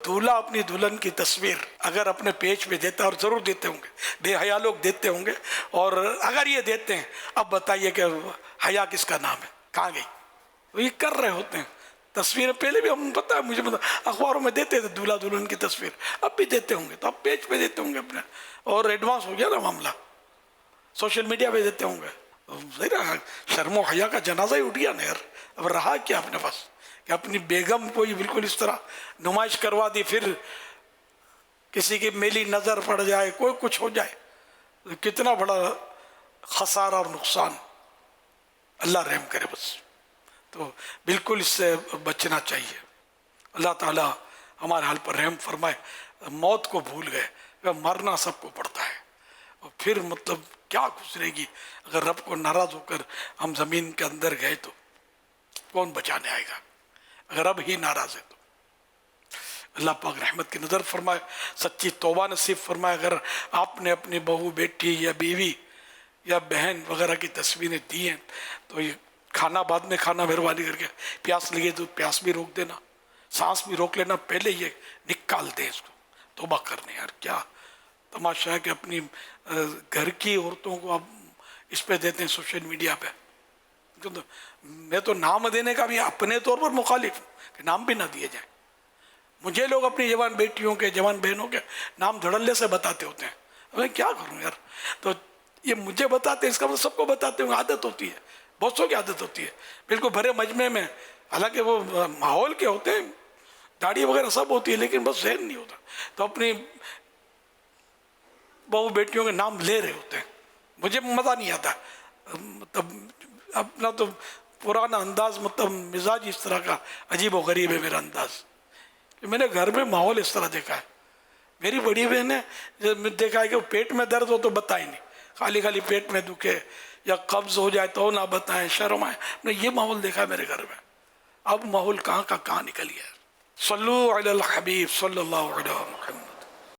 دولہا اپنی دلہن کی تصویر اگر اپنے پیج پہ دیتا، اور ضرور دیتے ہوں گے، بے حیا لوگ دیتے ہوں گے، اور اگر یہ دیتے ہیں، اب بتائیے کہ حیا کس کا نام ہے، کہاں گئی؟ وہ یہ کر رہے ہوتے ہیں تصویر. پہلے بھی ہم پتہ ہے مجھے اخباروں میں دیتے تھے دولہا دلہن کی تصویر، اب بھی دیتے ہوں گے، تو اب پیج پہ دیتے ہوں گے اپنے، اور ایڈوانس ہو گیا نا معاملہ، سوشل میڈیا پہ دیتے ہوں گے. شرم و حیا کا جنازہ ہی اٹھ گیا نا یار. اب رہا کیا اپنے پاس کہ اپنی بیگم کو ہی بالکل اس طرح نمائش کروا دی، پھر کسی کی میلی نظر پڑ جائے، کوئی کچھ ہو جائے، کتنا بڑا خسارہ اور نقصان. اللہ رحم کرے بس. تو بالکل اس سے بچنا چاہیے. اللہ تعالیٰ ہمارے حال پر رحم فرمائے. موت کو بھول گئے، مرنا سب کو پڑتا ہے، اور پھر مطلب کیا گزرے گی اگر رب کو ناراض ہو کر ہم زمین کے اندر گئے تو کون بچانے آئے گا اگر رب ہی ناراض ہے تو. اللہ پاک رحمت کی نظر فرمائے، سچی توبہ نصیب فرمائے. اگر آپ نے اپنی بہو، بیٹی یا بیوی یا بہن وغیرہ کی تصویریں دی ہیں تو یہ کھانا بعد میں کھانا، مہربانی کر کے. پیاس لگے تو پیاس بھی روک دینا، سانس بھی روک لینا، پہلے یہ نکال دیں اس کو. توبہ کرنے یار، کیا تماشا ہے کہ اپنی گھر کی عورتوں کو آپ اس پہ دیتے ہیں سوشل میڈیا پہ. میں تو نام دینے کا بھی اپنے طور پر مخالف ہوں کہ نام بھی نہ دیے جائیں. مجھے لوگ اپنی جوان بیٹیوں کے، جوان بہنوں کے نام دھڑلے سے بتاتے ہوتے ہیں. میں کیا کروں یار؟ تو یہ مجھے بتاتے ہیں، اس کا مطلب سب کو بتاتے ہوں. عادت ہوتی ہے، بہت سو کی عادت ہوتی ہے، بالکل بھرے مجمع میں. حالانکہ وہ ماحول کے ہوتے ہیں، داڑھی وغیرہ سب ہوتی ہے، لیکن بس ذہن نہیں ہوتا. تو اپنی بہو بیٹیوں کے نام لے رہے ہوتے ہیں. مجھے مزہ نہیں آتا. مطلب اپنا تو پرانا انداز، مطلب مزاج اس طرح کا عجیب و غریب ہے میرا انداز، کہ میں نے گھر میں ماحول اس طرح دیکھا ہے. میری بڑی بہن نے جب دیکھا ہے کہ پیٹ میں درد ہو تو بتائیں نہیں، خالی خالی پیٹ میں دکھے یا قبض ہو جائے تو نہ بتائیں، شرم آئے. میں یہ ماحول دیکھا ہے میرے گھر میں. اب ماحول کہاں کا کہاں نکل گیا. صلو علی الحبیب صلی اللہ علیہ وسلم.